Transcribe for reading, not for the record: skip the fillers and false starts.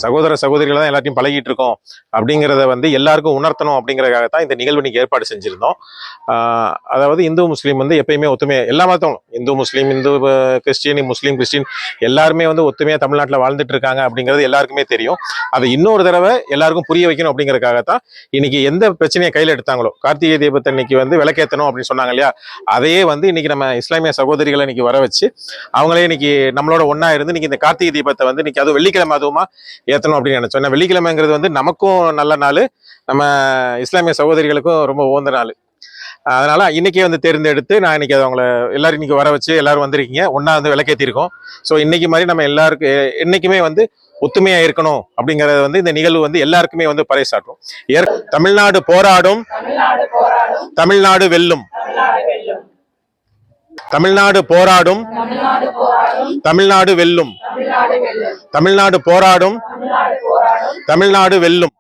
சகோதர சகோதரிகளை தான் எல்லாத்தையும் பழகிட்டு இருக்கோம் அப்படிங்கிறத வந்து எல்லாருக்கும் உணர்த்தணும் அப்படிங்கிறதுக்காக தான் இந்த நிகழ்வு இன்னைக்கு ஏற்பாடு செஞ்சிருந்தோம். அதாவது இந்து முஸ்லீம் வந்து எப்பயுமே ஒத்துமையா எல்லா மதத்தவங்களும் இந்து முஸ்லீம் இந்து கிறிஸ்டின் முஸ்லீம் கிறிஸ்டின் எல்லாருமே வந்து ஒத்துமையா தமிழ்நாட்டில் வாழ்ந்துட்டு இருக்காங்க அப்படிங்கிறது எல்லாருக்குமே தெரியும். அதை இன்னொரு தடவை எல்லாருக்கும் புரிய வைக்கணும் அப்படிங்கிறதுக்காகத்தான் இன்னைக்கு எந்த பிரச்சனையை கையில் எடுத்தாங்களோ கார்த்திகை தீபத்தை இன்னைக்கு வந்து விளக்கேற்றணும் அப்படின்னு சொன்னாங்க இல்லையா, அதையே வந்து இன்னைக்கு நம்ம இஸ்லாமிய சகோதரிகளை இன்னைக்கு வர வச்சு அவங்களே இன்னைக்கு நம்மளோட ஒன்னா இருந்து இன்னைக்கு இந்த கார்த்திகை தீபத்தை வந்து இன்னைக்கு அது வெள்ளிக்கிழமை அதுவுமா ஏற்றணும் அப்படின்னு நினைச்சோம். ஏன்னா வெள்ளிக்கிழமைங்கிறது வந்து நமக்கும் நல்ல நாள், நம்ம இஸ்லாமிய சகோதரிகளுக்கும் ரொம்ப உகந்த நாள். அதனால இன்னைக்கே வந்து தேர்ந்தெடுத்து நான் இன்னைக்கு அவங்கள எல்லாரும் இன்னைக்கு வர வச்சு எல்லாரும் வந்திருக்கீங்க, ஒன்னா வந்து விளக்கேற்றிருக்கோம். ஸோ இன்னைக்கு மாதிரி நம்ம எல்லாருக்கும் என்னைக்குமே வந்து ஒத்துமையா இருக்கணும் அப்படிங்கறது வந்து இந்த நிகழ்வு வந்து எல்லாருக்குமே வந்து பறைசாற்றும். தமிழ்நாடு போராடும், தமிழ்நாடு வெல்லும். தமிழ்நாடு போராடும், தமிழ்நாடு வெல்லும். தமிழ்நாடு போராடும், தமிழ்நாடு வெல்லும்.